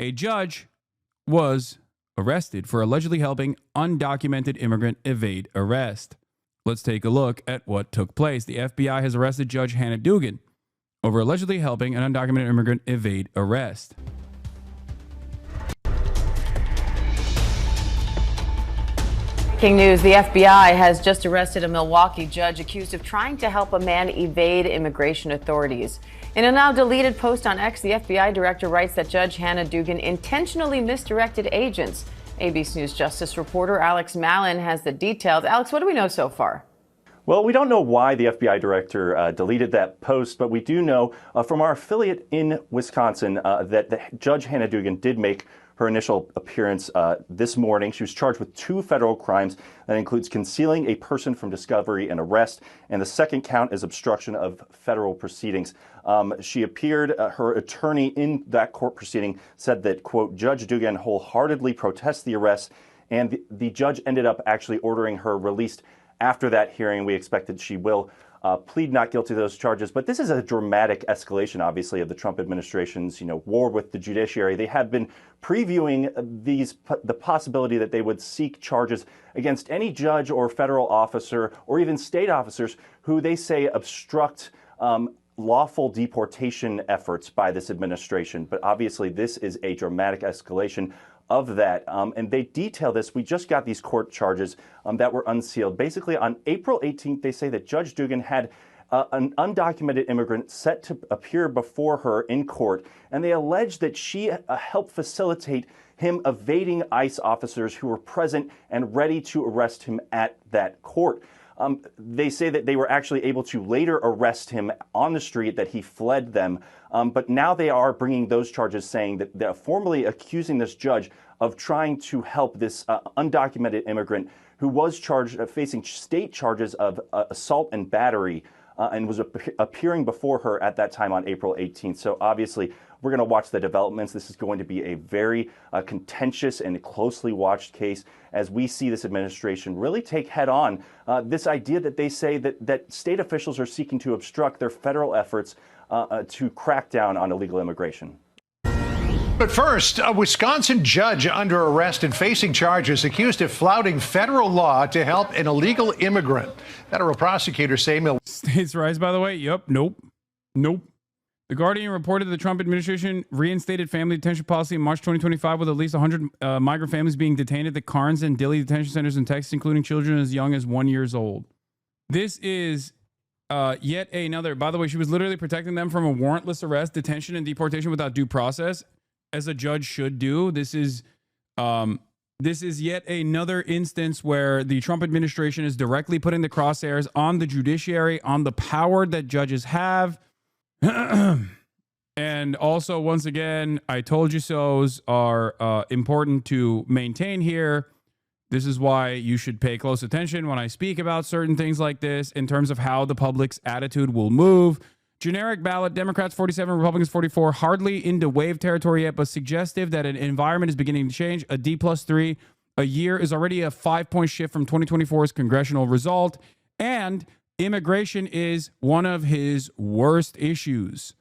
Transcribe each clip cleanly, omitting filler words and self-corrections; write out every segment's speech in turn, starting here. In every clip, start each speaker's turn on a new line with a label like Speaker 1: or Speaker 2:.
Speaker 1: A judge was arrested for allegedly helping undocumented immigrant evade arrest. Let's take a look at what took place. The FBI has arrested Judge Hannah Dugan over allegedly helping an undocumented immigrant evade arrest.
Speaker 2: Breaking news, the FBI has just arrested a Milwaukee judge accused of trying to help a man evade immigration authorities. In a now deleted post on X, the FBI director writes that Judge Hannah Dugan intentionally misdirected agents. ABC News Justice reporter Alex Mallon has the details. Alex, what do we know so far?
Speaker 3: Well, we don't know why the FBI director deleted that post, but we do know from our affiliate in Wisconsin that Judge Hannah Dugan did make her initial appearance this morning. She was charged with 2 federal crimes. That includes concealing a person from discovery and arrest, and the second count is obstruction of federal proceedings. She appeared, her attorney in that court proceeding said that, quote, Judge Dugan wholeheartedly protests the arrest, and the judge ended up actually ordering her released after that hearing. We expect that she will plead not guilty to those charges. But this is a dramatic escalation, obviously, of the Trump administration's, war with the judiciary. They have been previewing the possibility that they would seek charges against any judge or federal officer or even state officers who they say obstruct lawful deportation efforts by this administration. But obviously, this is a dramatic escalation of that. And they detail this. We just got these court charges that were unsealed. Basically, on April 18th, they say that Judge Dugan had an undocumented immigrant set to appear before her in court, and they allege that she helped facilitate him evading ICE officers who were present and ready to arrest him at that court. They say that they were actually able to later arrest him on the street, that he fled them. But now they are bringing those charges, saying that they're formally accusing this judge of trying to help this undocumented immigrant who was charged, facing state charges of assault and battery, and was appearing before her at that time on April 18th. So obviously, we're going to watch the developments. This is going to be a very contentious and closely watched case as we see this administration really take head on this idea that they say that state officials are seeking to obstruct their federal efforts to crack down on illegal immigration.
Speaker 4: But first, a Wisconsin judge under arrest and facing charges accused of flouting federal law to help an illegal immigrant. Federal prosecutors say
Speaker 1: States' rights, by the way. Yep. Nope. The Guardian reported the Trump administration reinstated family detention policy in March 2025 with at least 100 migrant families being detained at the Carnes and Dilley detention centers in Texas, including children as young as 1 year old. This is yet another. By the way, she was literally protecting them from a warrantless arrest, detention, and deportation without due process, as a judge should do. This is yet another instance where the Trump administration is directly putting the crosshairs on the judiciary, on the power that judges have. And also, once again, I told you so's are important to maintain here. This is why you should pay close attention when I speak about certain things like this in terms of how the public's attitude will move. Generic ballot, Democrats 47, Republicans 44, hardly into wave territory yet, but suggestive that an environment is beginning to change. A D+3 a year is already a 5-point shift from 2024's congressional result. And immigration is one of his worst issues.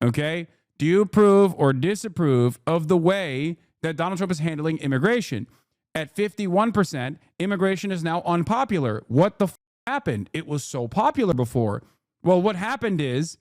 Speaker 1: Okay? Do you approve or disapprove of the way that Donald Trump is handling immigration? At 51%, immigration is now unpopular. What the happened? It was so popular before. Well, what happened is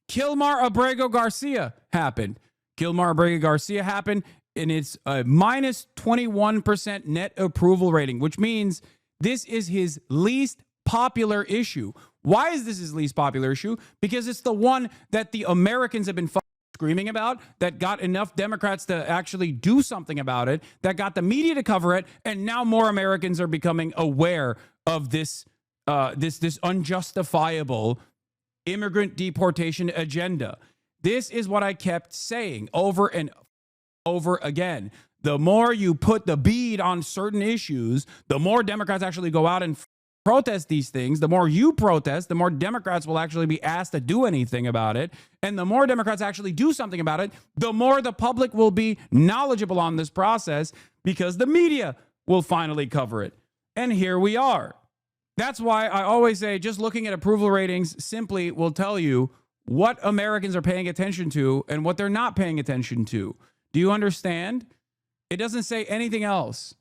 Speaker 1: Kilmar Abrego Garcia happened. Kilmar Abrego Garcia happened, and it's a minus 21% net approval rating, which means this is his least popular issue. Why is this his least popular issue? Because it's the one that the Americans have been screaming about, that got enough Democrats to actually do something about it, that got the media to cover it, and now more Americans are becoming aware of this unjustifiable immigrant deportation agenda. This is what I kept saying over and over again. The more you put the bead on certain issues, the more Democrats actually go out and protest these things. The more you protest, the more Democrats will actually be asked to do anything about it. And the more Democrats actually do something about it, the more the public will be knowledgeable on this process, because the media will finally cover it. And here we are. That's why I always say just looking at approval ratings simply will tell you what Americans are paying attention to and what they're not paying attention to. Do you understand? It doesn't say anything else.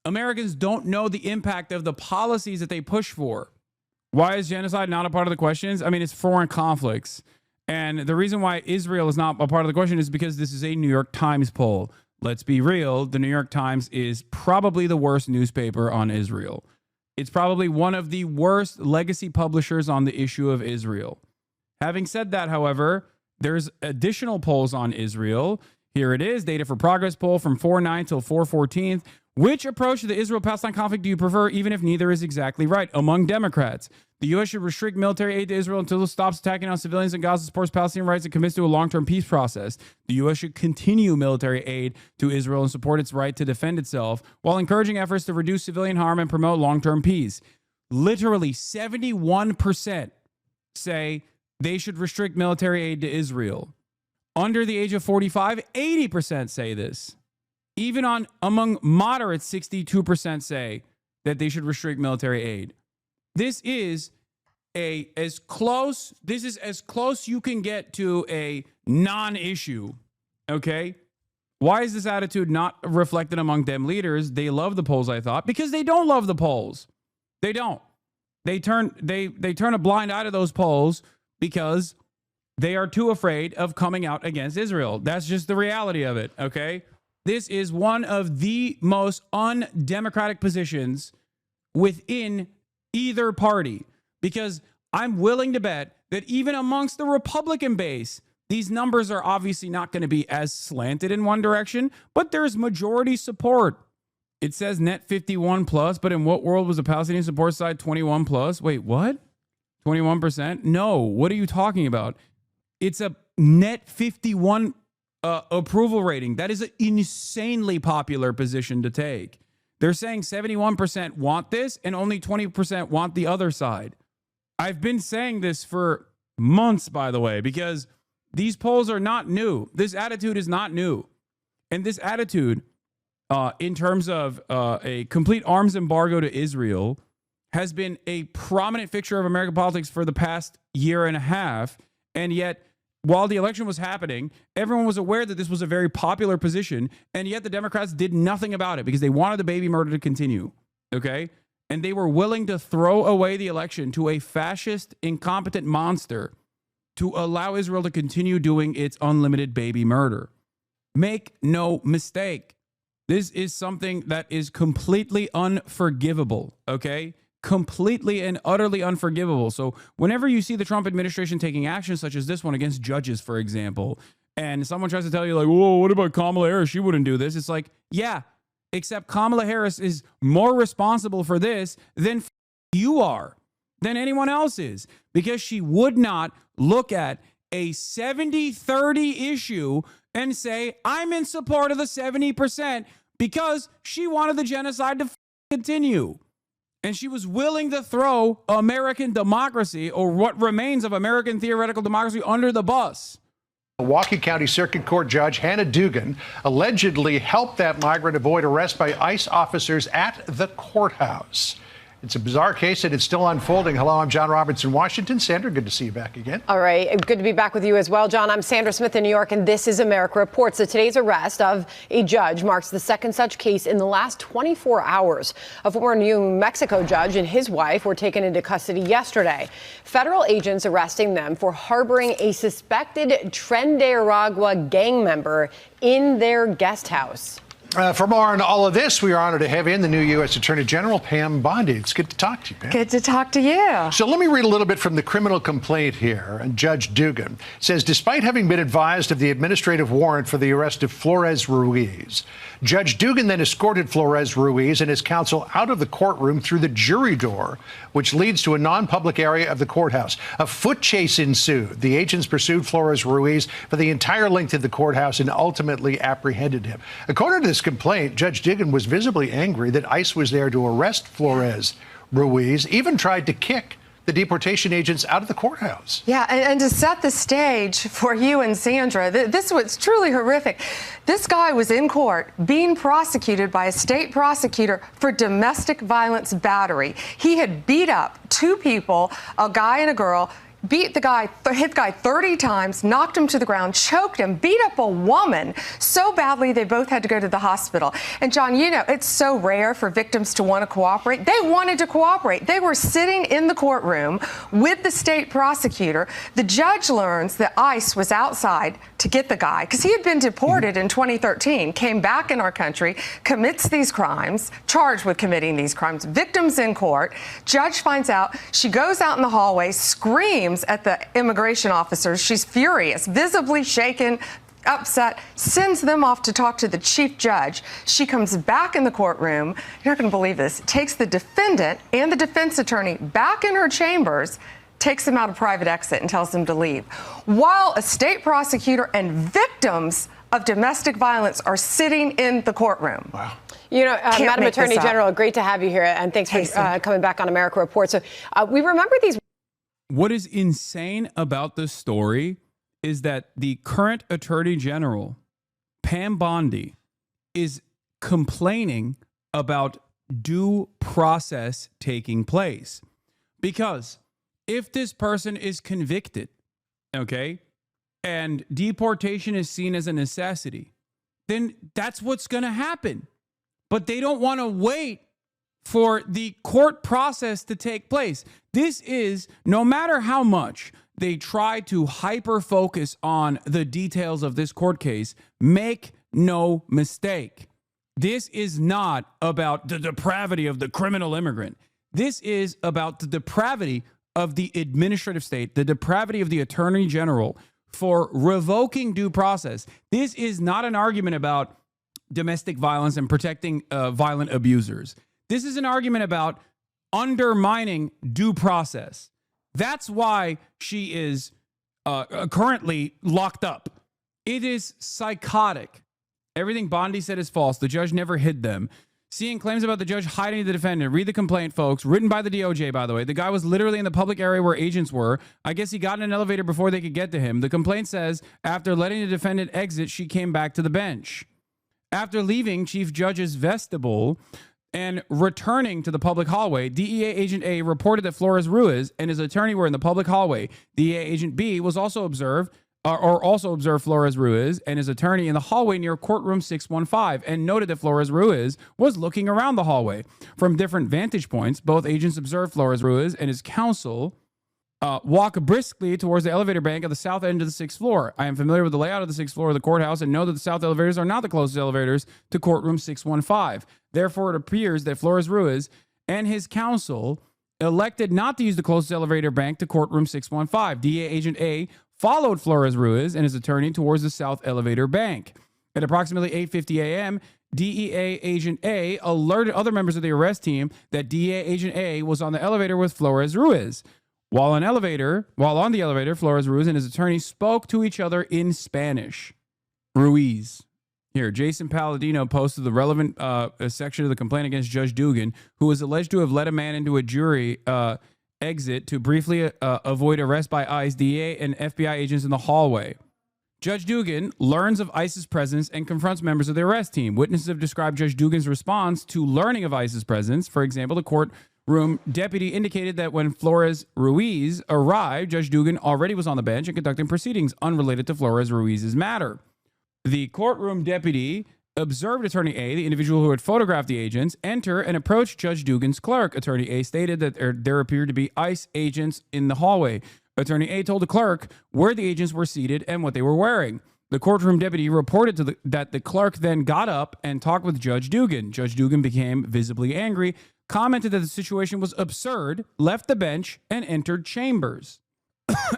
Speaker 1: Americans don't know the impact of the policies that they push for. Why is genocide not a part of the questions? I mean, it's foreign conflicts. And the reason why Israel is not a part of the question is because this is a New York Times poll. Let's be real. The New York Times is probably the worst newspaper on Israel. It's probably one of the worst legacy publishers on the issue of Israel. Having said that, however, there's additional polls on Israel. Here it is, Data for Progress poll from 4/9 till 4/14. Which approach to the Israel-Palestine conflict do you prefer, even if neither is exactly right? Among Democrats, the U.S. should restrict military aid to Israel until it stops attacking on civilians in Gaza, supports Palestinian rights, and commits to a long-term peace process. The U.S. should continue military aid to Israel and support its right to defend itself while encouraging efforts to reduce civilian harm and promote long-term peace. Literally 71% say they should restrict military aid to Israel. Under the age of 45, 80% say this. Even among moderates, 62% say that they should restrict military aid. This is as close you can get to a non-issue. Okay? Why is this attitude not reflected among Dem leaders? They love the polls, I thought, because they don't love the polls. They don't. They turn a blind eye to those polls because they are too afraid of coming out against Israel. That's just the reality of it, okay? This is one of the most undemocratic positions within either party, because I'm willing to bet that even amongst the Republican base, these numbers are obviously not going to be as slanted in one direction, but there's majority support. It says net 51 plus, but in what world was the Palestinian support side 21 plus? Wait, what? 21%? No, what are you talking about? It's a net 51 approval rating. That is an insanely popular position to take. They're saying 71% want this and only 20% want the other side. I've been saying this for months, by the way, because these polls are not new. This attitude is not new. And this attitude, in terms of a complete arms embargo to Israel, has been a prominent fixture of American politics for the past year and a half. And yet, while the election was happening, everyone was aware that this was a very popular position, and yet the Democrats did nothing about it because they wanted the baby murder to continue, okay? And they were willing to throw away the election to a fascist, incompetent monster to allow Israel to continue doing its unlimited baby murder. Make no mistake. This is something that is completely unforgivable, okay? Completely and utterly unforgivable. So whenever you see the Trump administration taking action such as this one against judges, for example, and someone tries to tell you like, whoa, what about Kamala Harris? She wouldn't do this. It's like, yeah, except Kamala Harris is more responsible for this than you are, than anyone else is, because she would not look at a 70-30 issue and say, I'm in support of the 70% because she wanted the genocide to continue. And she was willing to throw American democracy, or what remains of American theoretical democracy, under the bus.
Speaker 4: Milwaukee County Circuit Court Judge Hannah Dugan allegedly helped that migrant avoid arrest by ICE officers at the courthouse. It's a bizarre case and it's still unfolding. Hello, I'm John Roberts in Washington. Sandra, good to see you back again.
Speaker 5: All right. Good to be back with you as well, John. I'm Sandra Smith in New York, and this is America Reports. So today's arrest of a judge marks the second such case in the last 24 hours. A former New Mexico judge and his wife were taken into custody yesterday. Federal agents arresting them for harboring a suspected Tren de Aragua gang member in their guest house.
Speaker 4: For more on all of this, we are honored to have in the new U.S. Attorney General, Pam Bondi. It's good to talk to you, Pam.
Speaker 6: Good to talk to you.
Speaker 4: So let me read a little bit from the criminal complaint here. And Judge Dugan says, despite having been advised of the administrative warrant for the arrest of Flores Ruiz, Judge Dugan then escorted Flores Ruiz and his counsel out of the courtroom through the jury door, which leads to a non-public area of the courthouse. A foot chase ensued. The agents pursued Flores Ruiz for the entire length of the courthouse and ultimately apprehended him. According to this complaint, Judge Dugan was visibly angry that ICE was there to arrest Flores Ruiz, even tried to kick the deportation agents out of the courthouse.
Speaker 6: Yeah, and to set the stage for you and Sandra, this was truly horrific. This guy was in court being prosecuted by a state prosecutor for domestic violence battery. He had beat up two people, a guy and a girl, hit the guy 30 times, knocked him to the ground, choked him, beat up a woman so badly they both had to go to the hospital. And John, you know, it's so rare for victims to want to cooperate. They wanted to cooperate. They were sitting in the courtroom with the state prosecutor. The judge learns that ICE was outside to get the guy because he had been deported in 2013, came back in our country, commits these crimes, charged with committing these crimes, victims in court. Judge finds out. She goes out in the hallway, screams at the immigration officers. She's furious, visibly shaken, upset, sends them off to talk to the chief judge. She comes back in the courtroom. You're not going to believe this. Takes the defendant and the defense attorney back in her chambers, takes them out a private exit and tells them to leave. While a state prosecutor and victims of domestic violence are sitting in the courtroom.
Speaker 4: Wow.
Speaker 5: You know, Madam Attorney General, great to have you here, and thanks for coming back on America Report. So we remember these.
Speaker 1: What is insane about this story is that the current Attorney General, Pam Bondi, is complaining about due process taking place. Because if this person is convicted, okay, and deportation is seen as a necessity, then that's what's going to happen. But they don't want to wait for the court process to take place. This is, no matter how much they try to hyper focus on the details of this court case, make no mistake. This is not about the depravity of the criminal immigrant. This is about the depravity of the administrative state, the depravity of the Attorney General for revoking due process. This is not an argument about domestic violence and protecting violent abusers. This is an argument about undermining due process. That's why she is currently locked up. It is psychotic. Everything Bondi said is false. The judge never hid them. Seeing claims about the judge hiding the defendant. Read the complaint, folks. Written by the DOJ, by the way. The guy was literally in the public area where agents were. I guess he got in an elevator before they could get to him. The complaint says, after letting the defendant exit, she came back to the bench. After leaving Chief Judge's vestibule and returning to the public hallway, DEA Agent A reported that Flores Ruiz and his attorney were in the public hallway. DEA Agent B was also observed Flores Ruiz and his attorney in the hallway near courtroom 615 and noted that Flores Ruiz was looking around the hallway. From different vantage points, both agents observed Flores Ruiz and his counsel walk briskly towards the elevator bank at the south end of the 6th floor. I am familiar with the layout of the 6th floor of the courthouse and know that the south elevators are not the closest elevators to courtroom 615. Therefore, it appears that Flores Ruiz and his counsel elected not to use the closest elevator bank to courtroom 615. DEA Agent A followed Flores Ruiz and his attorney towards the south elevator bank. At approximately 8:50 a.m., DEA Agent A alerted other members of the arrest team that DEA Agent A was on the elevator with Flores Ruiz. While on the elevator, Flores Ruiz and his attorney spoke to each other in Spanish. Ruiz. Here, Jason Palladino posted the relevant section of the complaint against Judge Dugan, who was alleged to have led a man into a jury exit to briefly avoid arrest by ICE, DEA, and FBI agents in the hallway. Judge Dugan learns of ICE's presence and confronts members of the arrest team. Witnesses have described Judge Dugan's response to learning of ICE's presence. For example, the courtroom deputy indicated that when Flores Ruiz arrived, Judge Dugan already was on the bench and conducting proceedings unrelated to Flores Ruiz's matter. The courtroom deputy observed Attorney A, the individual who had photographed the agents, enter and approach Judge Dugan's clerk. Attorney A stated that there appeared to be ICE agents in the hallway. Attorney A told the clerk where the agents were seated and what they were wearing. The courtroom deputy reported that the clerk then got up and talked with Judge Dugan. Judge Dugan became visibly angry, commented that the situation was absurd, left the bench, and entered chambers.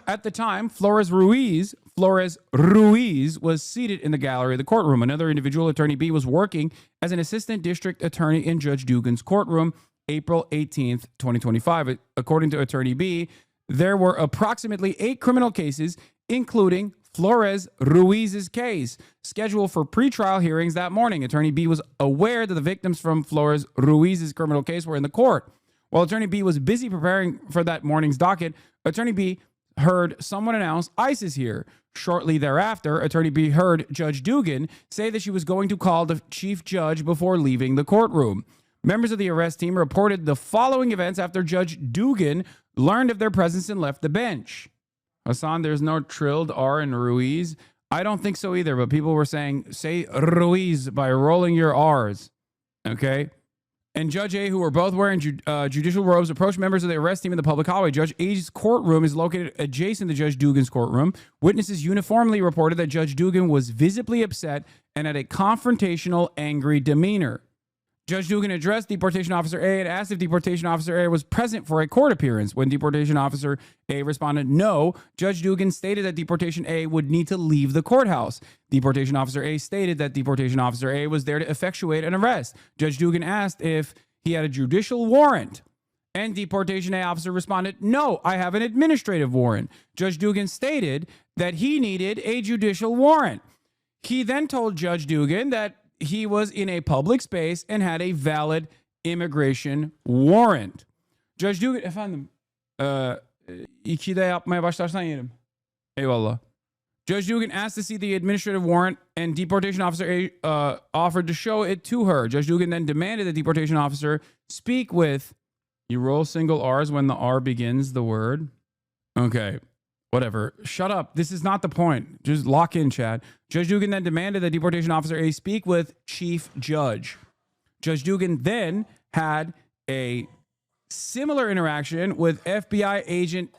Speaker 1: At the time, Flores Ruiz was seated in the gallery of the courtroom. Another individual, Attorney B, was working as an assistant district attorney in Judge Dugan's courtroom, April 18th, 2025. According to Attorney B, there were approximately 8 criminal cases, including Flores Ruiz's case, scheduled for pretrial hearings that morning. Attorney B was aware that the victims from Flores Ruiz's criminal case were in the court. While Attorney B was busy preparing for that morning's docket, Attorney B heard someone announce ICE is here. Shortly thereafter, Attorney B heard Judge Dugan say that she was going to call the chief judge before leaving the courtroom. Members of the arrest team reported the following events after Judge Dugan learned of their presence and left the bench. Hasan, there's no trilled R in Ruiz. I don't think so either, but people were saying, say Ruiz by rolling your R's. Okay? And Judge A, who were both wearing judicial robes, approached members of the arrest team in the public hallway. Judge A's courtroom is located adjacent to Judge Dugan's courtroom. Witnesses uniformly reported that Judge Dugan was visibly upset and had a confrontational, angry demeanor. Judge Dugan addressed Deportation Officer A and asked if Deportation Officer A was present for a court appearance. When Deportation Officer A responded no, Judge Dugan stated that Deportation A would need to leave the courthouse. Deportation Officer A stated that Deportation Officer A was there to effectuate an arrest. Judge Dugan asked if he had a judicial warrant. And Deportation A officer responded, no, I have an administrative warrant. Judge Dugan stated that he needed a judicial warrant. He then told Judge Dugan that he was in a public space and had a valid immigration warrant. Judge Dugan, efendim, 2'de yapmaya başlarsan yerim. Eyvallah. Judge Dugan asked to see the administrative warrant, and Deportation Officer A offered to show it to her. Judge Dugan then demanded the Deportation Officer speak with, you roll single R's when the R begins the word. Okay. Whatever. Shut up. This is not the point. Just lock in, Chad. Judge Dugan then demanded that Deportation Officer A speak with Chief Judge. Judge Dugan then had a similar interaction with FBI Agent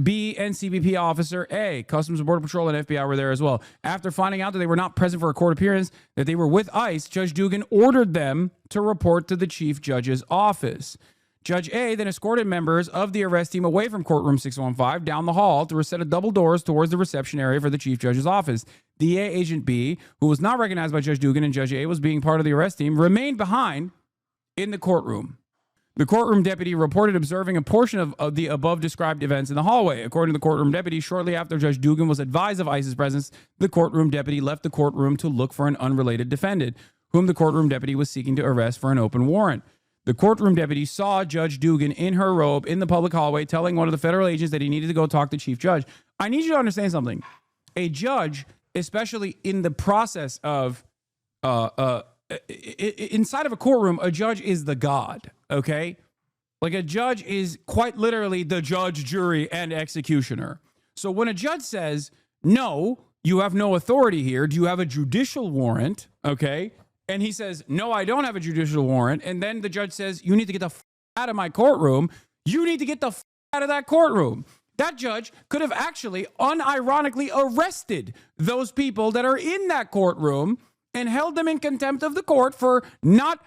Speaker 1: B and CBP Officer A. Customs and Border Patrol and FBI were there as well. After finding out that they were not present for a court appearance, that they were with ICE, Judge Dugan ordered them to report to the Chief Judge's office. Judge A then escorted members of the arrest team away from courtroom 615 down the hall through a set of double doors towards the reception area for the Chief Judge's office. DA Agent B, who was not recognized by Judge Dugan and Judge A was being part of the arrest team, remained behind in the courtroom. The courtroom deputy reported observing a portion of the above described events in the hallway. According to the courtroom deputy, shortly after Judge Dugan was advised of ICE's presence, the courtroom deputy left the courtroom to look for an unrelated defendant, whom the courtroom deputy was seeking to arrest for an open warrant. The courtroom deputy saw Judge Dugan in her robe in the public hallway telling one of the federal agents that he needed to go talk to Chief Judge. I need you to understand something. A judge, especially in the process of inside of a courtroom, a judge is the god, okay? Like a judge is quite literally the judge, jury, and executioner. So when a judge says, no, you have no authority here, do you have a judicial warrant, okay? And he says, no, I don't have a judicial warrant. And then the judge says, you need to get the out of my courtroom. You need to get the out of that courtroom. That judge could have actually unironically arrested those people that are in that courtroom and held them in contempt of the court for not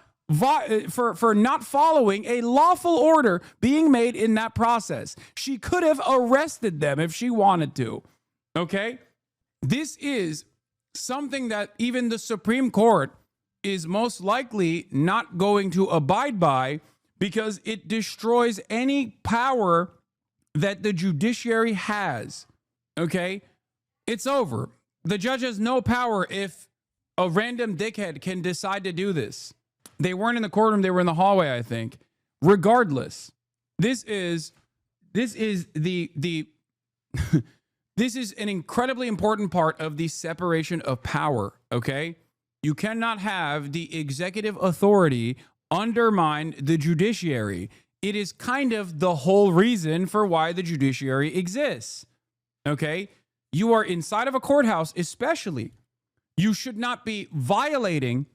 Speaker 1: following a lawful order being made in that process. She could have arrested them if she wanted to. Okay? This is something that even the Supreme Court is most likely not going to abide by because it destroys any power that the judiciary has. Okay? It's over. The judge has no power if a random dickhead can decide to do this. They weren't in the courtroom, they were in the hallway, I think. Regardless, this is the this is an incredibly important part of the separation of power, okay? You cannot have the executive authority undermine the judiciary. It is kind of the whole reason for why the judiciary exists. Okay? You are inside of a courthouse, especially. You should not be violating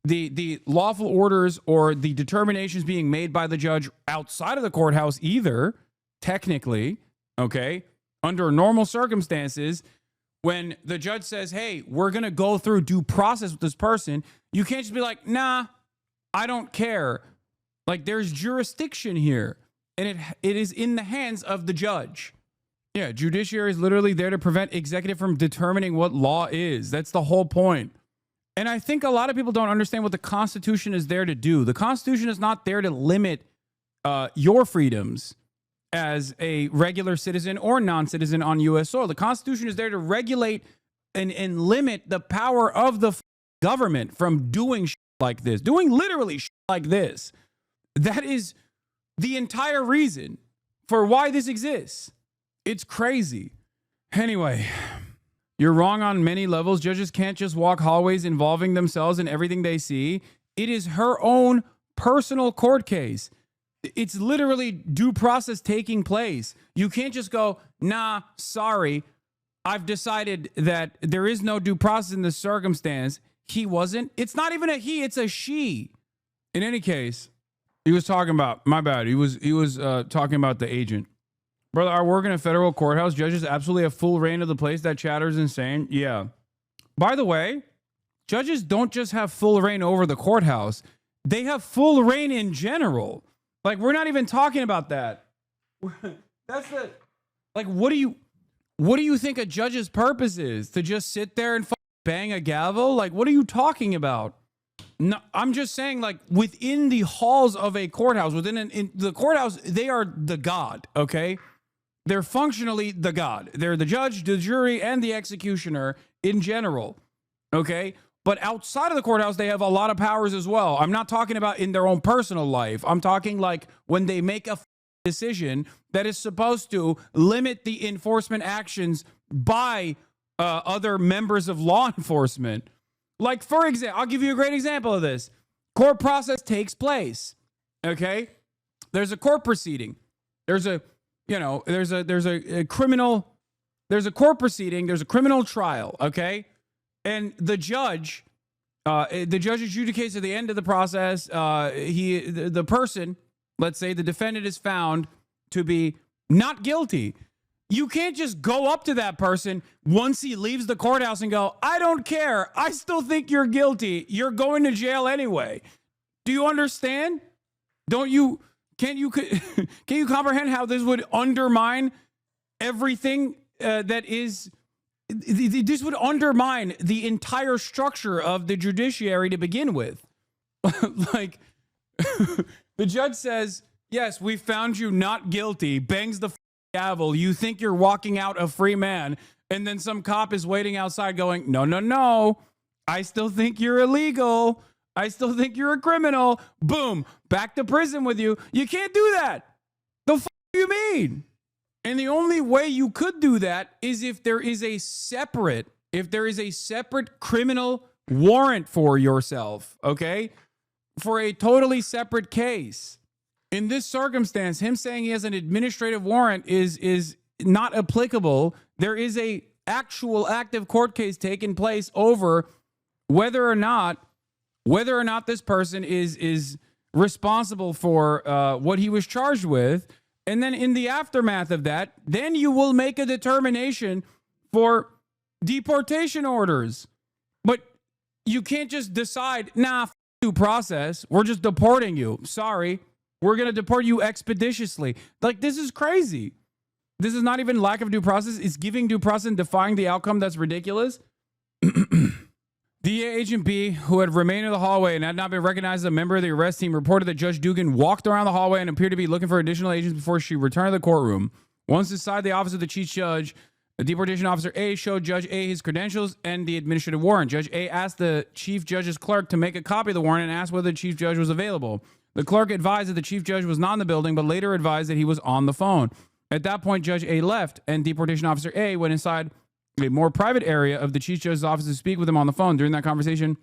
Speaker 1: the lawful orders or the determinations being made by the judge outside of the courthouse either, technically. Okay? Under normal circumstances, when the judge says, hey, we're going to go through due process with this person, you can't just be like, nah, I don't care. Like, there's jurisdiction here, and it is in the hands of the judge. Yeah, judiciary is literally there to prevent executive from determining what law is. That's the whole point. And I think a lot of people don't understand what the Constitution is there to do. The Constitution is not there to limit your freedoms as a regular citizen or non-citizen on U.S. soil. The Constitution is there to regulate and limit the power of the government from doing shit like this, doing literally shit like this. That is the entire reason for why this exists. It's crazy. Anyway, you're wrong on many levels. Judges can't just walk hallways involving themselves in everything they see. It is her own personal court case. It's literally due process taking place. You can't just go, nah, sorry, I've decided that there is no due process in this circumstance. He wasn't. It's not even a he, it's a she. In any case, he was talking about, my bad, he was talking about the agent. Brother, I work in a federal courthouse. Judges absolutely have full reign of the place. That chatter's insane. Yeah. By the way, judges don't just have full reign over the courthouse. They have full reign in general. Like, we're not even talking about that. That's the, like, what do you think a judge's purpose is? To just sit there and bang a gavel? Like, what are you talking about? No, I'm just saying, like, within the halls of a courthouse, in the courthouse, they are the god, okay? They're functionally the god. They're the judge, the jury, and the executioner in general, okay? But outside of the courthouse, they have a lot of powers as well. I'm not talking about in their own personal life. I'm talking like when they make a decision that is supposed to limit the enforcement actions by other members of law enforcement. Like, for example, I'll give you a great example of this. Court process takes place, okay? There's a court proceeding. There's a criminal, there's a court proceeding, there's a criminal trial, okay? And the judge adjudicates at the end of the process, the person, let's say the defendant, is found to be not guilty. You can't just go up to that person once he leaves the courthouse and go, I don't care. I still think you're guilty. You're going to jail anyway. Do you understand? Can you comprehend how this would undermine everything that is, this would undermine the entire structure of the judiciary to begin with. Like, the judge says, yes, we found you not guilty, bangs the gavel. You think you're walking out a free man. And then some cop is waiting outside going, no, I still think you're illegal. I still think you're a criminal. Boom, back to prison with you. You can't do that. The f do you mean? And the only way you could do that is if there is a separate criminal warrant for yourself, okay? For a totally separate case. In this circumstance, him saying he has an administrative warrant is not applicable. There is a actual active court case taking place over whether or not this person is responsible for what he was charged with. And then in the aftermath of that, then you will make a determination for deportation orders. But you can't just decide, nah, due process. We're just deporting you. Sorry. We're going to deport you expeditiously. Like, this is crazy. This is not even lack of due process. It's giving due process and defying the outcome. That's ridiculous. DEA Agent B, who had remained in the hallway and had not been recognized as a member of the arrest team, reported that Judge Dugan walked around the hallway and appeared to be looking for additional agents before she returned to the courtroom. Once inside the office of the chief judge, the deportation officer A showed Judge A his credentials and the administrative warrant. Judge A asked the chief judge's clerk to make a copy of the warrant and asked whether the chief judge was available. The clerk advised that the chief judge was not in the building, but later advised that he was on the phone. At that point, Judge A left, and deportation officer A went inside a more private area of the chief judge's office to speak with him on the phone. During that conversation,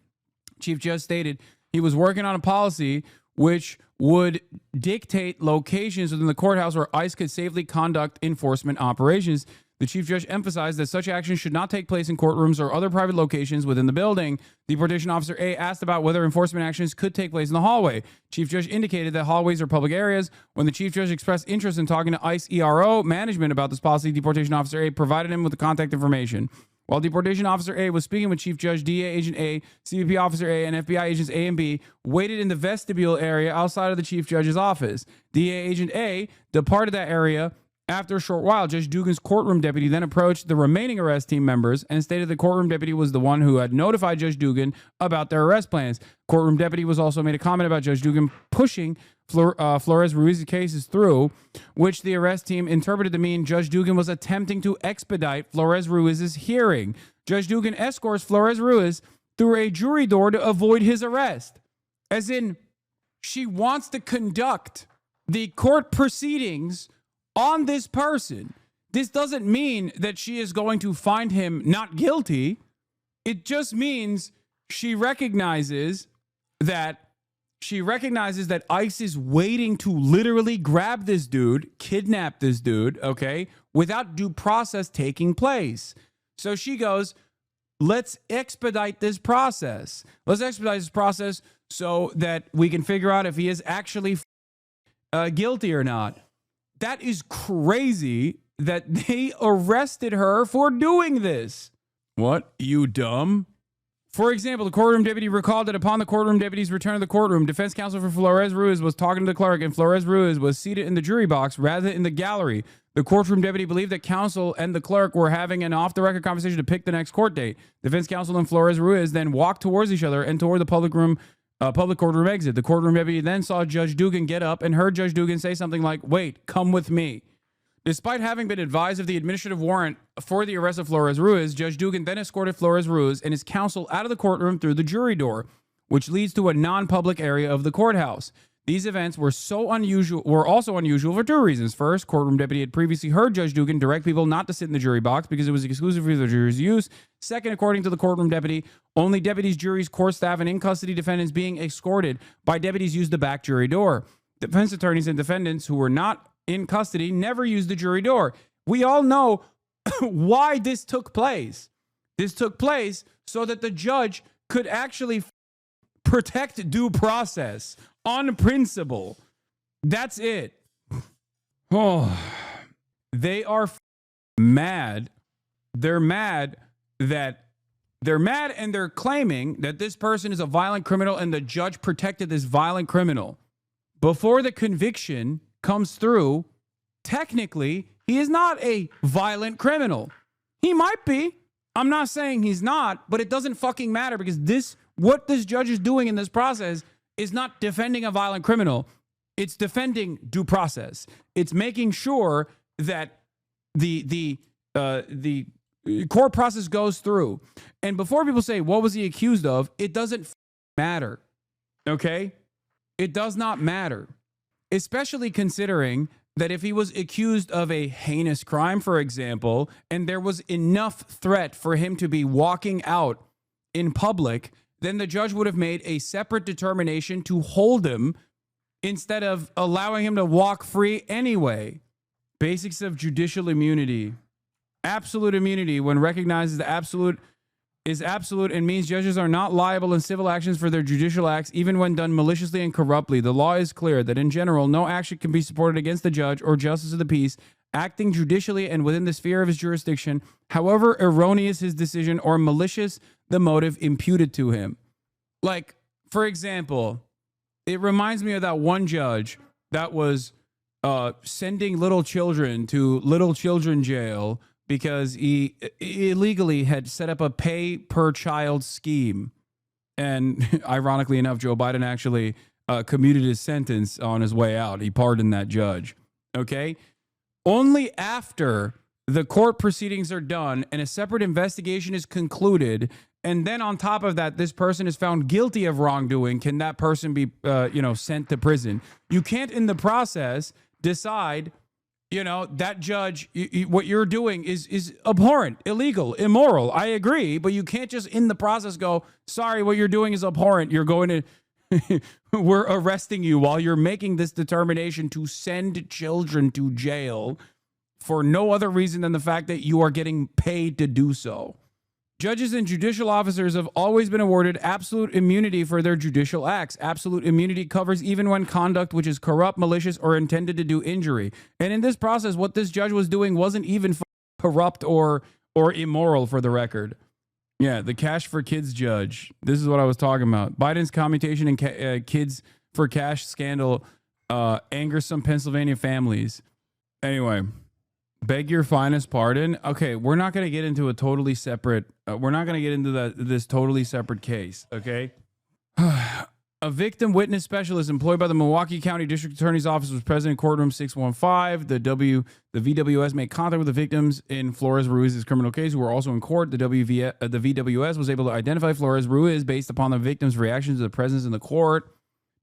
Speaker 1: chief judge stated he was working on a policy which would dictate locations within the courthouse where ICE could safely conduct enforcement operations. The chief judge emphasized that such actions should not take place in courtrooms or other private locations within the building. Deportation officer A asked about whether enforcement actions could take place in the hallway. Chief judge indicated that hallways are public areas. When the chief judge expressed interest in talking to ICE ERO management about this policy, deportation officer A provided him with the contact information. While deportation officer A was speaking with Chief Judge, DEA Agent A, CBP Officer A, and FBI Agents A and B waited in the vestibule area outside of the chief judge's office. DEA Agent A departed that area. After a short while, Judge Dugan's courtroom deputy then approached the remaining arrest team members and stated the courtroom deputy was the one who had notified Judge Dugan about their arrest plans. Courtroom deputy was also made a comment about Judge Dugan pushing Flores Ruiz's cases through, which the arrest team interpreted to mean Judge Dugan was attempting to expedite Flores Ruiz's hearing. Judge Dugan escorts Flores Ruiz through a jury door to avoid his arrest. As in, she wants to conduct the court proceedings on this person. This doesn't mean that she is going to find him not guilty. It just means she recognizes that she recognizes that ICE is waiting to literally grab this dude, kidnap this dude, okay, without due process taking place. So she goes, let's expedite this process. Let's expedite this process so that we can figure out if he is actually guilty or not. That is crazy that they arrested her for doing this. What? You dumb? For example, the courtroom deputy recalled that upon the courtroom deputy's return to the courtroom, defense counsel for Flores Ruiz was talking to the clerk, and Flores Ruiz was seated in the jury box rather than in the gallery. The courtroom deputy believed that counsel and the clerk were having an off-the-record conversation to pick the next court date. Defense counsel and Flores Ruiz then walked towards each other and toward the public courtroom exit. The courtroom deputy then saw Judge Dugan get up and heard Judge Dugan say something like, "Wait, come with me." Despite having been advised of the administrative warrant for the arrest of Flores Ruiz, Judge Dugan then escorted Flores Ruiz and his counsel out of the courtroom through the jury door, which leads to a non-public area of the courthouse. These events were also unusual for two reasons. First, courtroom deputy had previously heard Judge Dugan direct people not to sit in the jury box because it was exclusive for the jury's use. Second, according to the courtroom deputy, only deputies, juries, court staff, and in-custody defendants being escorted by deputies used the back jury door. Defense attorneys and defendants who were not in custody never used the jury door. We all know why this took place. This took place so that the judge could actually protect due process on principle. That's it. Oh, they are mad. They're mad and they're claiming that this person is a violent criminal and the judge protected this violent criminal. Before the conviction comes through, technically, he is not a violent criminal. He might be. I'm not saying he's not, but it doesn't fucking matter because what this judge is doing in this process is not defending a violent criminal. It's defending due process. It's making sure that the court process goes through. And before people say, what was he accused of? It doesn't matter. Okay? It does not matter. Especially considering that if he was accused of a heinous crime, for example, and there was enough threat for him to be walking out in public, then the judge would have made a separate determination to hold him instead of allowing him to walk free anyway. Basics of judicial immunity. Absolute immunity, when recognized as absolute, is absolute and means judges are not liable in civil actions for their judicial acts, even when done maliciously and corruptly. The law is clear that in general, no action can be supported against the judge or justice of the peace acting judicially and within the sphere of his jurisdiction, however erroneous his decision or malicious the motive imputed to him. Like, for example, it reminds me of that one judge that was sending little children to little children jail because he illegally had set up a pay per child scheme. And ironically enough, Joe Biden actually commuted his sentence on his way out. He pardoned that judge. Okay? Only after the court proceedings are done and a separate investigation is concluded, and then on top of that, this person is found guilty of wrongdoing, can that person be, sent to prison. You can't, in the process, decide, that judge, what you're doing is abhorrent, illegal, immoral. I agree, but you can't just in the process go, sorry, what you're doing is abhorrent. You're going to, we're arresting you while you're making this determination to send children to jail for no other reason than the fact that you are getting paid to do so. Judges and judicial officers have always been awarded absolute immunity for their judicial acts. Absolute immunity covers even when conduct which is corrupt, malicious, or intended to do injury. And in this process, what this judge was doing wasn't even corrupt or immoral, for the record. Yeah, the Cash for Kids judge. This is what I was talking about. Biden's commutation in Kids for Cash scandal angers some Pennsylvania families. Anyway, beg your finest pardon. Okay, we're not going to get into a totally separate. We're not going to get into this totally separate case. Okay. A victim witness specialist employed by the Milwaukee County District Attorney's Office was present in courtroom 615. The VWS made contact with the victims in Flores Ruiz's criminal case, who were also in court. The VWS was able to identify Flores Ruiz based upon the victim's reaction to the presence in the court.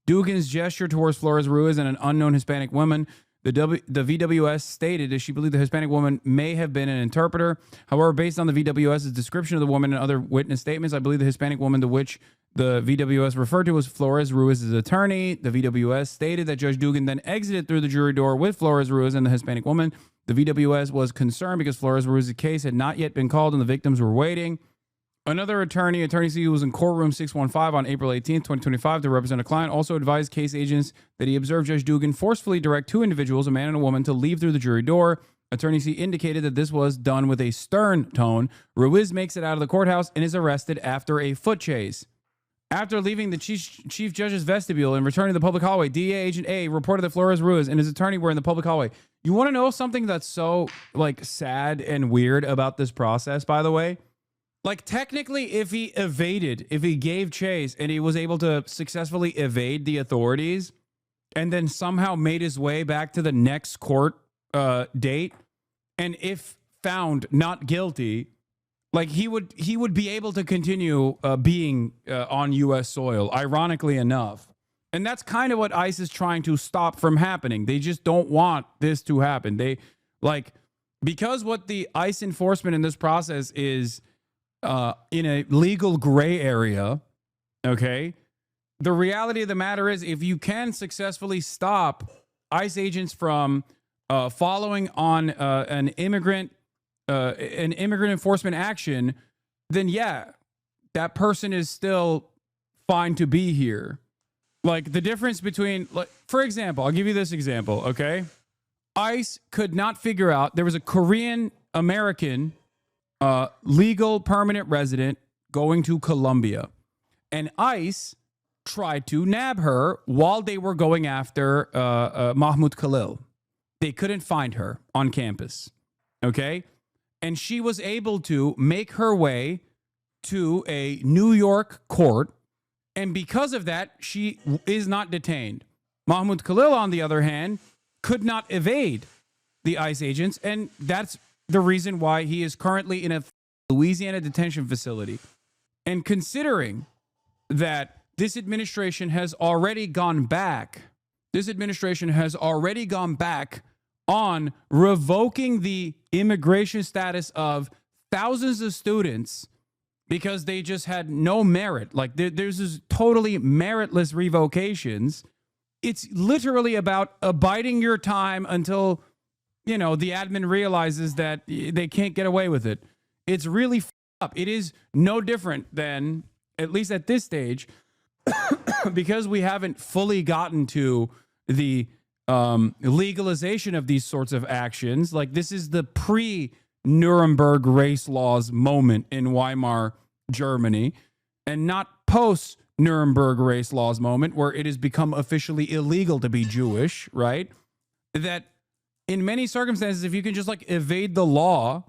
Speaker 1: Dugan's gesture towards Flores Ruiz and an unknown Hispanic woman. The VWS stated that she believed the Hispanic woman may have been an interpreter. However, based on the VWS's description of the woman and other witness statements, I believe the Hispanic woman to which the VWS referred to as Flores Ruiz's attorney. The VWS stated that Judge Dugan then exited through the jury door with Flores Ruiz and the Hispanic woman. The VWS was concerned because Flores Ruiz's case had not yet been called and the victims were waiting. Another attorney C, who was in courtroom 615 on April 18th, 2025, to represent a client, also advised case agents that he observed Judge Dugan forcefully direct two individuals, a man and a woman, to leave through the jury door. Attorney C indicated that this was done with a stern tone. Ruiz makes it out of the courthouse and is arrested after a foot chase. After leaving the chief judge's vestibule and returning to the public hallway, DEA Agent A reported that Flores Ruiz and his attorney were in the public hallway. You want to know something that's so, like, sad and weird about this process, by the way? Like, technically, if he gave chase and he was able to successfully evade the authorities and then somehow made his way back to the next court date, and if found not guilty, like, he would be able to continue being on U.S. soil, ironically enough. And that's kind of what ICE is trying to stop from happening. They just don't want this to happen. They, like, because what the ICE enforcement in this process is in a legal gray area, okay? The reality of the matter is, if you can successfully stop ICE agents from following on an immigrant enforcement action, then yeah, that person is still fine to be here. Like, the difference between, like, for example, I'll give you this example, okay? ICE could not figure out, there was a Korean American legal permanent resident going to Colombia, and ICE tried to nab her while they were going after Mahmoud Khalil. They couldn't find her on campus, okay? And she was able to make her way to a New York court, and because of that, she is not detained. Mahmoud Khalil, on the other hand, could not evade the ICE agents, and that's the reason why he is currently in a Louisiana detention facility. And considering that this administration has already gone back on revoking the immigration status of thousands of students because they just had no merit. Like, there's this totally meritless revocations. It's literally about abiding your time until, you know, the admin realizes that they can't get away with it. It's really up. It is no different than, at least at this stage, because we haven't fully gotten to the legalization of these sorts of actions. Like, this is the pre-Nuremberg race laws moment in Weimar Germany, and not post-Nuremberg race laws moment where it has become officially illegal to be Jewish, right? That in many circumstances, if you can just, like, evade the law,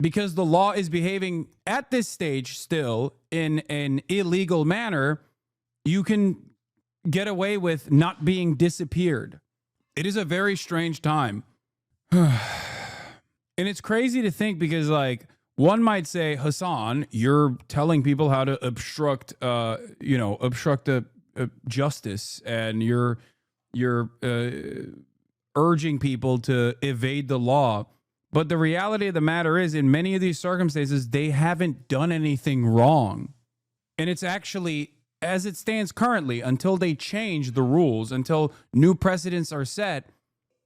Speaker 1: because the law is behaving at this stage still in an illegal manner, you can get away with not being disappeared. It is a very strange time. And it's crazy to think because, like, one might say, Hasan, you're telling people how to obstruct justice, and you're urging people to evade the law. But the reality of the matter is, in many of these circumstances, they haven't done anything wrong. And it's actually, as it stands currently, until they change the rules, until new precedents are set,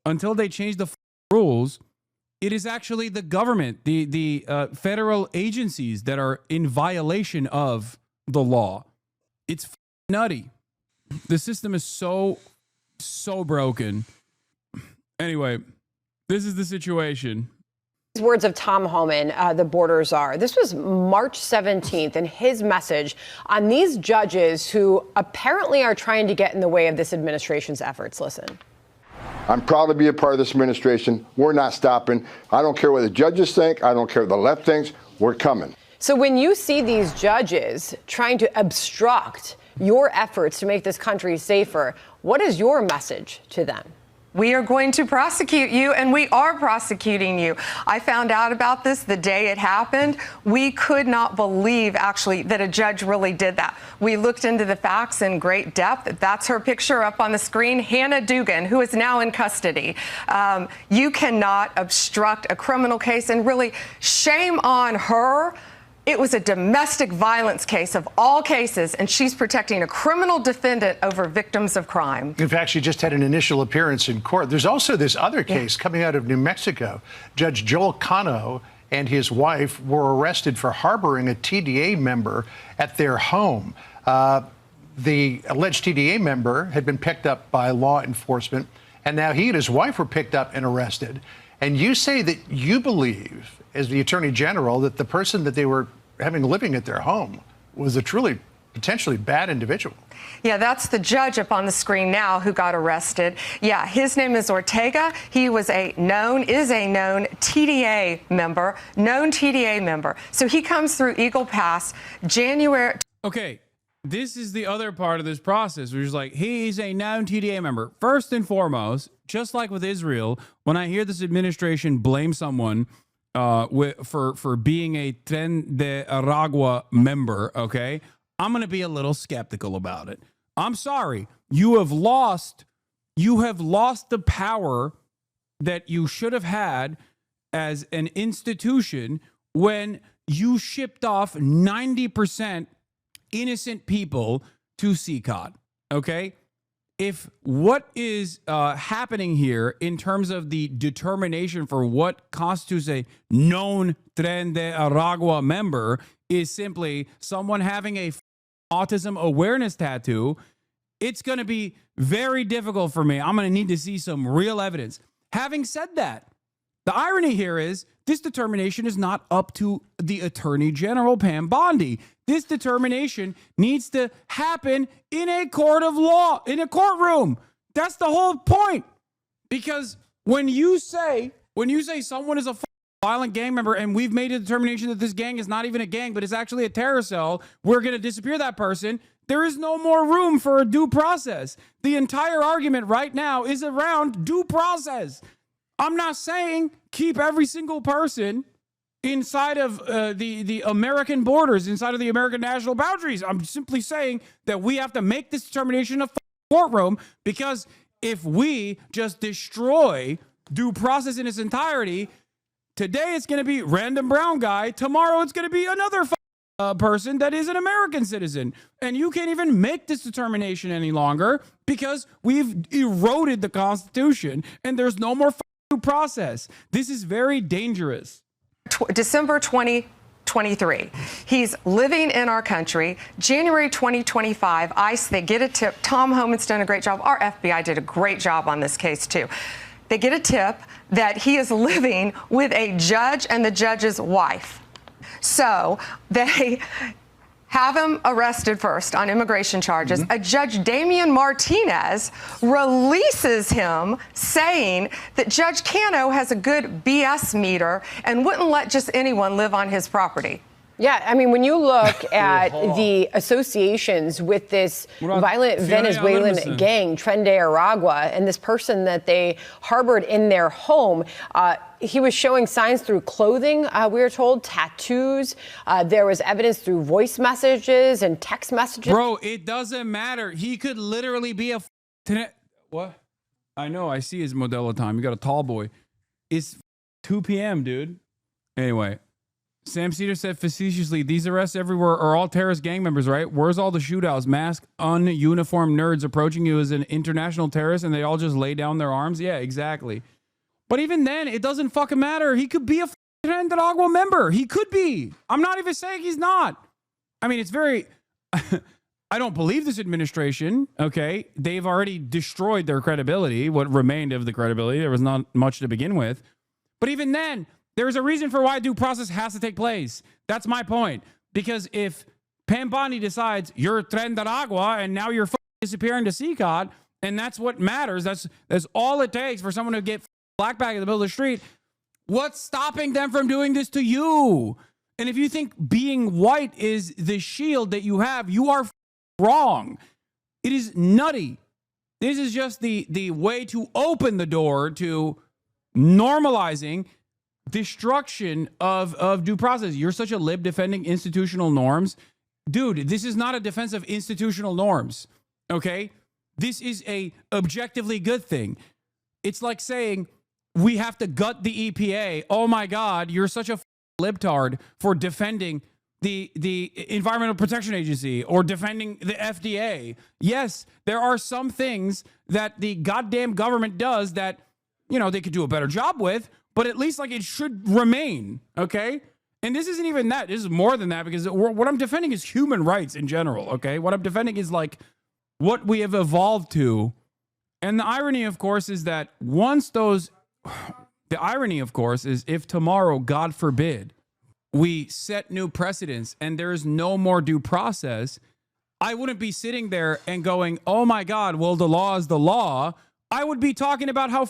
Speaker 1: until they change the rules, it is actually the government, the federal agencies that are in violation of the law. It's nutty. The system is so broken. Anyway, this is the situation.
Speaker 5: These words of Tom Homan, the border czar. This was March 17th, and his message on these judges who apparently are trying to get in the way of this administration's efforts. Listen.
Speaker 7: I'm proud to be a part of this administration. We're not stopping. I don't care what the judges think. I don't care what the left thinks. We're coming.
Speaker 5: So when you see these judges trying to obstruct your efforts to make this country safer, what is your message to them?
Speaker 6: We are going to prosecute you, and we are prosecuting you. I found out about this the day it happened. We could not believe, actually, that a judge really did that. We looked into the facts in great depth. That's her picture up on the screen, Hannah Dugan, who is now in custody. You cannot obstruct a criminal case, and really, shame on her It was a domestic violence case of all cases, and she's protecting a criminal defendant over victims of crime.
Speaker 4: In fact, she just had an initial appearance in court. There's also this other case coming out of New Mexico. Judge Joel Cano and his wife were arrested for harboring a TDA member at their home. The alleged TDA member had been picked up by law enforcement, and now he and his wife were picked up and arrested. And you say that you believe, as the Attorney General, that the person that they were having living at their home was a truly potentially bad individual.
Speaker 6: Yeah, that's the judge up on the screen now who got arrested. Yeah, his name is Ortega. He was is a known TDA member. So he comes through Eagle Pass January.
Speaker 1: Okay, this is the other part of this process, which is like, he's a known TDA member. First and foremost, just like with Israel, when I hear this administration blame someone for being a Tren de Aragua member, okay, I'm going to be a little skeptical about it. I'm sorry. You have lost the power that you should have had as an institution when you shipped off 90% innocent people to CCOT, okay? If what is happening here in terms of the determination for what constitutes a known Tren de Aragua member is simply someone having a autism awareness tattoo, it's going to be very difficult for me. I'm going to need to see some real evidence. Having said that, the irony here is this determination is not up to the Attorney General, Pam Bondi. This determination needs to happen in a court of law, in a courtroom. That's the whole point. Because when you say someone is a violent gang member and we've made a determination that this gang is not even a gang, but it's actually a terror cell, we're going to disappear that person. There is no more room for a due process. The entire argument right now is around due process. I'm not saying keep every single person inside of the American borders, inside of the American national boundaries. I'm simply saying that we have to make this determination in a courtroom, because if we just destroy due process in its entirety, today it's going to be random brown guy. Tomorrow it's going to be another person that is an American citizen. And you can't even make this determination any longer because we've eroded the Constitution and there's no more due process. This is very dangerous.
Speaker 6: December 2023. He's living in our country. January 2025, ICE, they get a tip. Tom Homan's done a great job. Our FBI did a great job on this case, too. They get a tip that he is living with a judge and the judge's wife. So they have him arrested first on immigration charges. A Judge Damian Martinez releases him, saying that Judge Cano has a good BS meter and wouldn't let just anyone live on his property.
Speaker 5: Yeah, I mean, when you look at the associations with this violent Venezuelan gang, Tren de Aragua, and this person that they harbored in their home, he was showing signs through clothing, we were told, tattoos. There was evidence through voice messages and text messages.
Speaker 1: Bro, it doesn't matter. He could literally be a... What? I know, I see his Modelo time. You got a tall boy. It's 2 p.m., dude. Anyway... Sam Cedar said facetiously, these arrests everywhere are all terrorist gang members, right? Where's all the shootouts? Masked, ununiformed nerds approaching you as an international terrorist and they all just lay down their arms? Yeah, exactly. But even then, it doesn't fucking matter. He could be a Tren de Aragua member. He could be. I'm not even saying he's not. I mean, it's very... I don't believe this administration, okay? They've already destroyed their credibility, what remained of the credibility. There was not much to begin with. But even then... there's a reason for why due process has to take place. That's my point. Because if Pam Bondi decides you're Tren de Aragua and now you're disappearing to CCOT, and that's what matters, that's all it takes for someone to get black bag in the middle of the street, what's stopping them from doing this to you? And if you think being white is the shield that you have, you are wrong. It is nutty. This is just the way to open the door to normalizing destruction of due process. You're such a lib defending institutional norms. Dude, this is not a defense of institutional norms, okay? This is a objectively good thing. It's like saying we have to gut the EPA. Oh my God, you're such a libtard for defending the Environmental Protection Agency or defending the FDA. Yes, there are some things that the goddamn government does that, you know, they could do a better job with, but at least like it should remain, okay? And this isn't even that. This is more than that, because what I'm defending is human rights in general, okay? What I'm defending is like what we have evolved to. And the irony, of course, is that the irony, of course, is if tomorrow, God forbid, we set new precedents and there is no more due process, I wouldn't be sitting there and going, oh my God, well, the law is the law. I would be talking about how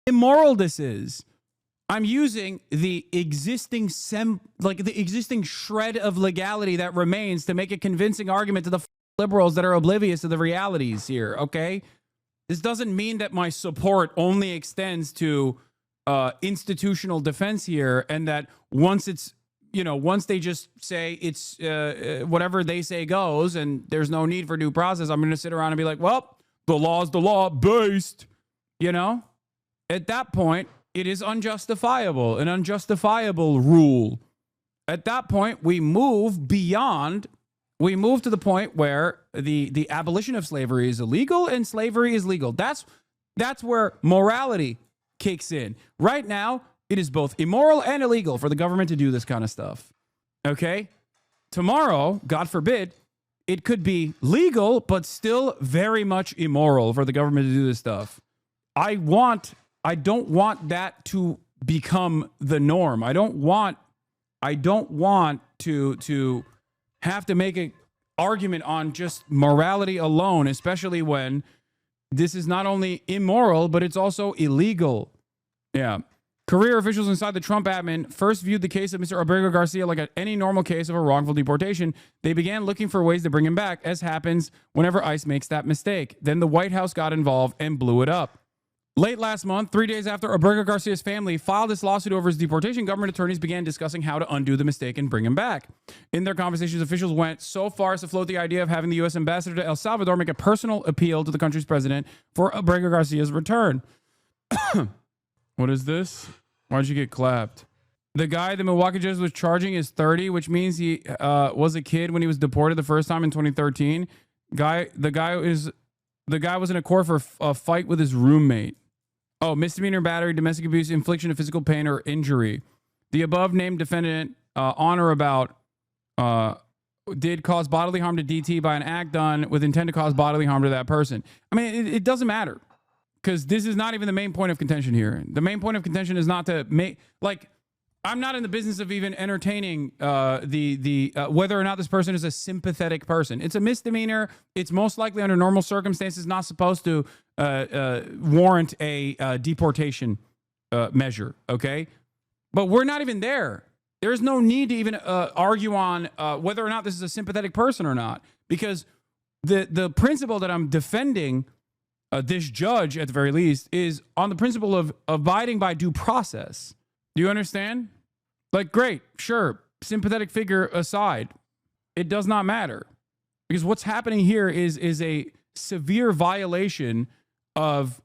Speaker 1: immoral this is. I'm using the existing existing shred of legality that remains to make a convincing argument to the liberals that are oblivious to the realities here, okay? This doesn't mean that my support only extends to institutional defense here, and that once it's, you know, once they just say it's whatever they say goes and there's no need for due process, I'm going to sit around and be like, well, the law is the law based, you know? At that point, it is unjustifiable, an unjustifiable rule. At that point, we move beyond, we move to the point where the abolition of slavery is illegal and slavery is legal. That's where morality kicks in. Right now, it is both immoral and illegal for the government to do this kind of stuff. Okay? Tomorrow, God forbid, it could be legal, but still very much immoral for the government to do this stuff. I don't want that to become the norm. I don't want to have to make an argument on just morality alone, especially when this is not only immoral, but it's also illegal. Yeah. Career officials inside the Trump admin first viewed the case of Mr. Abrego Garcia like any normal case of a wrongful deportation. They began looking for ways to bring him back, as happens whenever ICE makes that mistake. Then the White House got involved and blew it up. Late last month, 3 days after Abrego Garcia's family filed this lawsuit over his deportation, government attorneys began discussing how to undo the mistake and bring him back. In their conversations, officials went so far as to float the idea of having the U.S. ambassador to El Salvador make a personal appeal to the country's president for Abrego Garcia's return. What is this? Why'd you get clapped? The guy the Milwaukee judge was charging is 30, which means he was a kid when he was deported the first time in 2013. The guy was in a court for a fight with his roommate. Oh, misdemeanor battery, domestic abuse, infliction of physical pain or injury. The above named defendant on or about did cause bodily harm to DT by an act done with intent to cause bodily harm to that person. I mean, it doesn't matter, because this is not even the main point of contention here. The main point of contention is not to make, like, I'm not in the business of even entertaining whether or not this person is a sympathetic person. It's a misdemeanor. It's most likely under normal circumstances not supposed to warrant a deportation measure, okay? But we're not even there. There's no need to even argue on whether or not this is a sympathetic person or not, because the principle that I'm defending this judge, at the very least, is on the principle of abiding by due process. Do you understand? Like, great, sure, sympathetic figure aside, it does not matter, because what's happening here is a severe violation of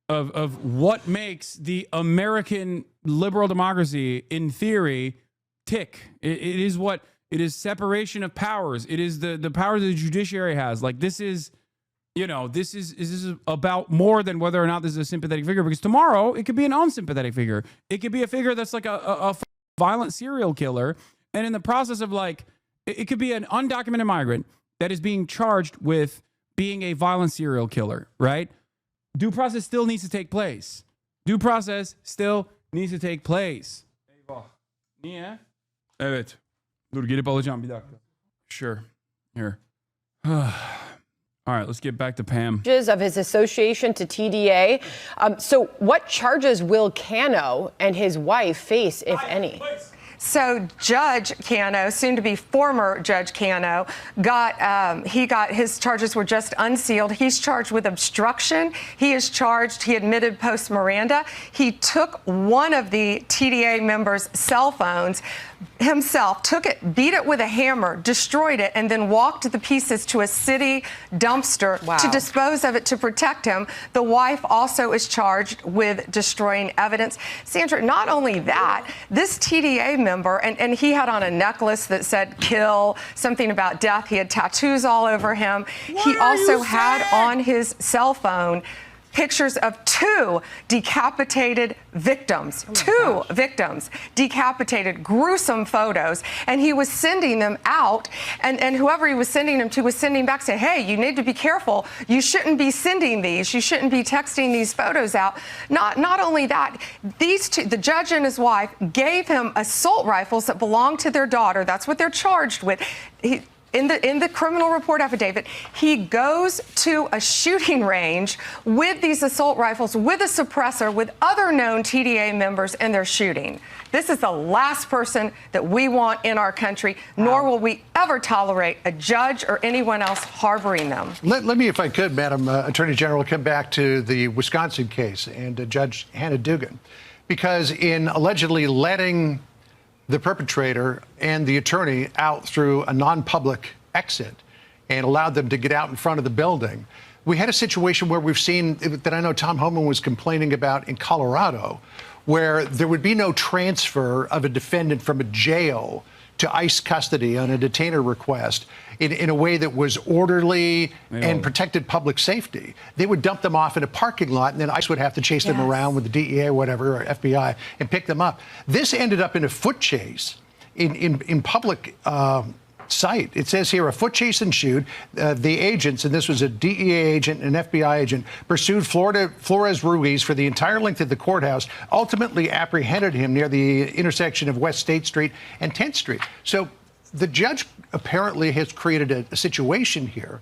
Speaker 1: what makes the American liberal democracy, in theory, tick. It is separation of powers. It is the power that the judiciary has. Like, this is, you know, this is about more than whether or not this is a sympathetic figure, because tomorrow it could be an unsympathetic figure. It could be a figure that's like a violent serial killer. And in the process of, like, it could be an undocumented migrant that is being charged with being a violent serial killer, right? Due process still needs to take place. Due process still needs to take place. Niye? Evet. Dur gelip alacağım bir dakika. Sure. Here. All right, let's get back to Pam.
Speaker 5: Of his association to TDA. So what charges will Cano and his wife face, if any?
Speaker 6: So Judge Cano, soon to be former Judge Cano, got his charges were just unsealed. He's charged with obstruction. He admitted post Miranda. He took one of the TDA members' cell phones himself, took it, beat it with a hammer, destroyed it, and then walked the pieces to a city dumpster to dispose of it to protect him. The wife also is charged with destroying evidence. Sandra, not only that, this TDA member member, and he had on a necklace that said kill, something about death. He had tattoos all over him. He also had on his cell phone pictures of 2 decapitated victims, victims, decapitated, gruesome photos. And he was sending them out, and whoever he was sending them to was sending back saying, hey, you need to be careful. You shouldn't be sending these. You shouldn't be texting these photos out. Not only that, these 2, the judge and his wife, gave him assault rifles that belonged to their daughter. That's what they're charged with. In the criminal report affidavit, he goes to a shooting range with these assault rifles, with a suppressor, with other known TDA members, and they're shooting. This is the last person that we want in our country, nor will we ever tolerate a judge or anyone else harboring them.
Speaker 4: Let me, if I could, Madam Attorney General, come back to the Wisconsin case and Judge Hannah Dugan, because in allegedly letting the perpetrator and the attorney out through a non-public exit and allowed them to get out in front of the building, we had a situation where we've seen that I know Tom Homan was complaining about in Colorado, where there would be no transfer of a defendant from a jail to ICE custody on a detainer request in a way that was orderly and protected public safety. They would dump them off in a parking lot, and then ICE would have to chase them around with the DEA or whatever, or FBI, and pick them up. This ended up in a foot chase in public sight. It says here, a foot chase ensued. The agents, and this was a DEA agent and an FBI agent, pursued Flores Ruiz for the entire length of the courthouse, ultimately apprehended him near the intersection of West State Street and 10th Street. So the judge apparently has created a situation here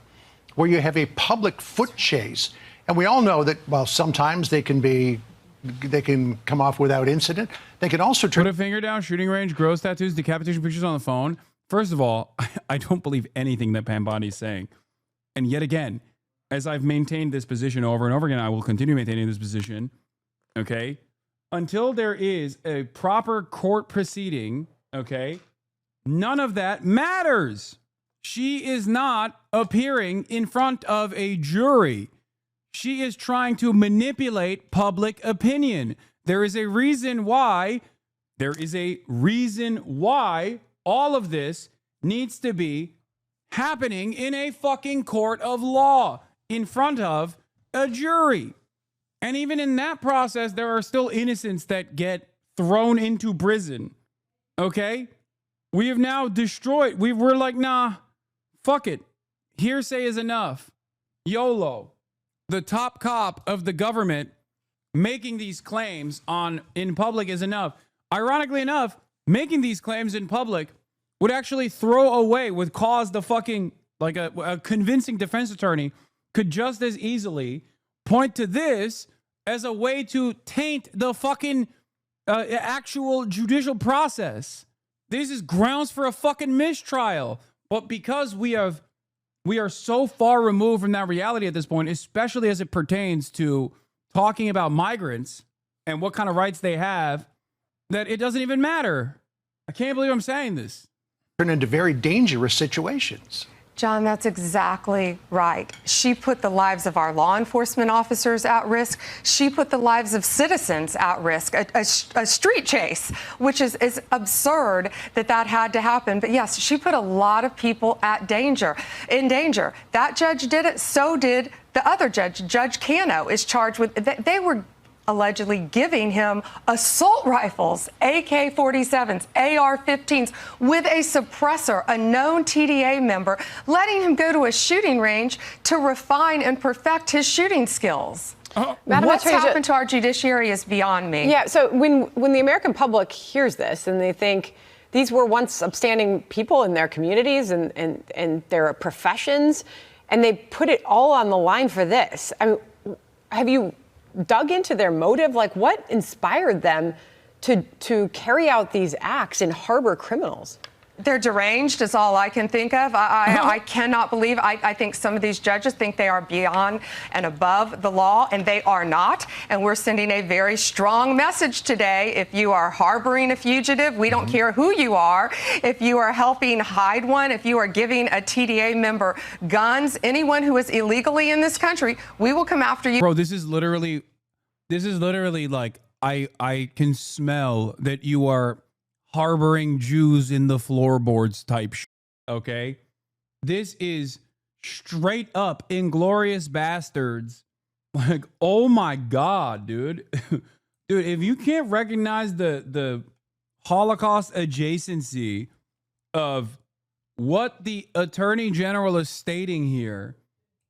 Speaker 4: where you have a public foot chase. And we all know that, well, sometimes they can come off without incident. They can also
Speaker 1: put a finger down, shooting range, gross tattoos, decapitation pictures on the phone. First of all, I don't believe anything that Pam Bondi is saying. And yet again, as I've maintained this position over and over again, I will continue maintaining this position, okay? Until there is a proper court proceeding, okay, none of that matters. She is not appearing in front of a jury. She is trying to manipulate public opinion. There is a reason why all of this needs to be happening in a fucking court of law in front of a jury. And even in that process, there are still innocents that get thrown into prison. Okay? We have now destroyed. We're like, nah, fuck it. Hearsay is enough. YOLO. The top cop of the government making these claims in public is enough. Ironically enough, making these claims in public would actually would cause the fucking, like a convincing defense attorney could just as easily point to this as a way to taint the fucking actual judicial process. This is grounds for a fucking mistrial. But because we are so far removed from that reality at this point, especially as it pertains to talking about migrants and what kind of rights they have, that it doesn't even matter. I can't believe I'm saying this.
Speaker 4: Turn into very dangerous situations.
Speaker 6: John, that's exactly right. She put the lives of our law enforcement officers at risk. She put the lives of citizens at risk. A street chase, which is absurd that had to happen. But yes, she put a lot of people in danger. That judge did it. So did the other judge. Judge Cano is charged with. They were allegedly giving him assault rifles, AK-47s, AR-15s, with a suppressor, a known TDA member, letting him go to a shooting range to refine and perfect his shooting skills. What's happened to our judiciary is beyond me.
Speaker 5: Yeah, so when the American public hears this and they think these were once upstanding people in their communities and their professions, and they put it all on the line for this, I mean, have you dug into their motive? Like, what inspired them to carry out these acts and harbor criminals?
Speaker 6: They're deranged is all I can think of. I cannot believe. I think some of these judges think they are beyond and above the law, and they are not. And we're sending a very strong message today. If you are harboring a fugitive, we don't care who you are. If you are helping hide one, if you are giving a TDA member guns, anyone who is illegally in this country, we will come after you.
Speaker 1: Bro, this is literally like, I can smell that you are harboring Jews in the floorboards type shit, okay? This is straight up Inglorious Bastards. Like, oh my God, dude. Dude, if you can't recognize the Holocaust adjacency of what the Attorney General is stating here,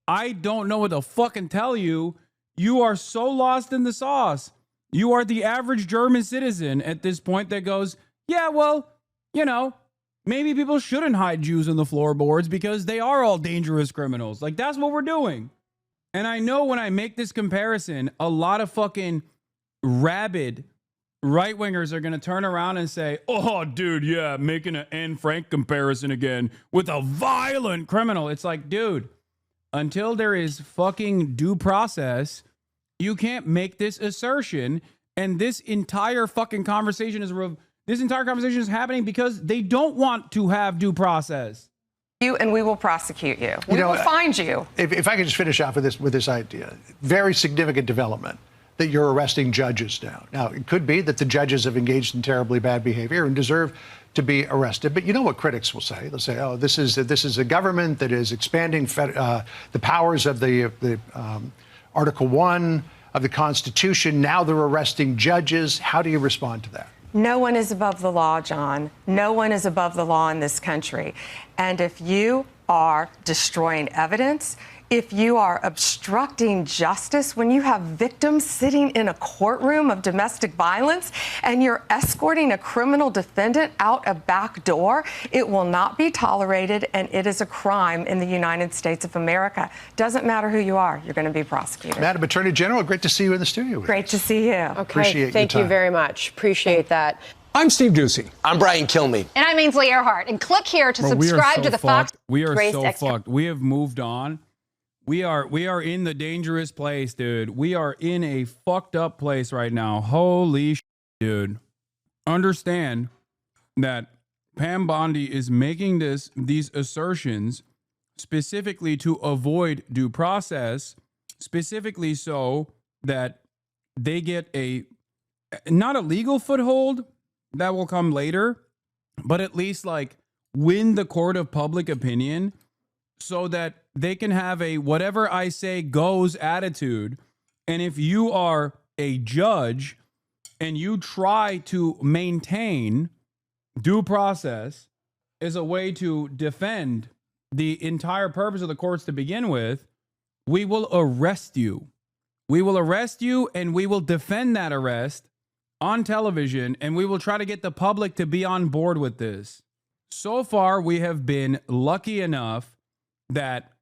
Speaker 1: I don't know what to fucking tell you. You are so lost in the sauce. You are the average German citizen at this point that goes, yeah, well, you know, maybe people shouldn't hide Jews in the floorboards because they are all dangerous criminals. Like, that's what we're doing. And I know when I make this comparison, a lot of fucking rabid right-wingers are going to turn around and say, oh, dude, yeah, making an Anne Frank comparison again with a violent criminal. It's like, dude, until there is fucking due process, you can't make this assertion. And this entire fucking conversation is happening because they don't want to have due process.
Speaker 6: You and we will prosecute you. We will find you.
Speaker 4: If I could just finish off with this idea, very significant development that you're arresting judges now. Now, it could be that the judges have engaged in terribly bad behavior and deserve to be arrested. But you know what critics will say? They'll say, "Oh, this is a government that is expanding the powers of the Article 1 of the Constitution. Now they're arresting judges." How do you respond to that?
Speaker 6: No one is above the law, John. No one is above the law in this country. And if you are destroying evidence, if you are obstructing justice, when you have victims sitting in a courtroom of domestic violence and you're escorting a criminal defendant out a back door, it will not be tolerated, and it is a crime in the United States of America. Doesn't matter who you are, you're going to be prosecuted.
Speaker 4: Madam Attorney General, great to see you in the studio.
Speaker 6: Great to see you.
Speaker 5: Okay,
Speaker 4: Appreciate
Speaker 5: thank
Speaker 4: your
Speaker 5: you
Speaker 4: time.
Speaker 5: very much. Appreciate that.
Speaker 8: I'm Steve Ducey.
Speaker 9: I'm Brian Kilmeade.
Speaker 10: And I'm Ainsley Earhart. And click here to subscribe to the Fox.
Speaker 1: We are
Speaker 10: Grace
Speaker 1: so
Speaker 10: Extra.
Speaker 1: fucked. We have moved on. We are in the dangerous place, dude. We are in a fucked up place right now. Holy shit, dude. Understand that Pam Bondi is making these assertions specifically to avoid due process, specifically so that they get not a legal foothold, that will come later, but at least like win the court of public opinion so that they can have a whatever I say goes attitude. And if you are a judge and you try to maintain due process as a way to defend the entire purpose of the courts to begin with, we will arrest you. We will arrest you, and we will defend that arrest on television, and we will try to get the public to be on board with this. So far, we have been lucky enough that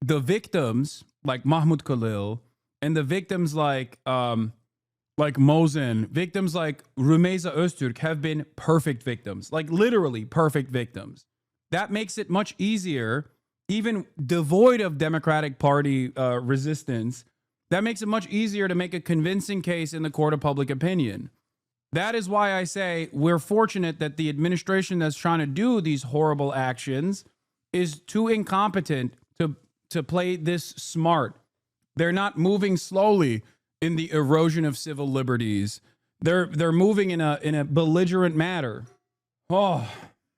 Speaker 1: the victims like Mahmoud Khalil and the victims like Mosen, victims like Rumeysa Öztürk have been perfect victims, like literally perfect victims. That makes it much easier, even devoid of Democratic Party resistance. That makes it much easier to make a convincing case in the court of public opinion. That is why I say we're fortunate that the administration that's trying to do these horrible actions is too incompetent to play this smart. They're not moving slowly in the erosion of civil liberties. They're moving in a belligerent manner. Oh.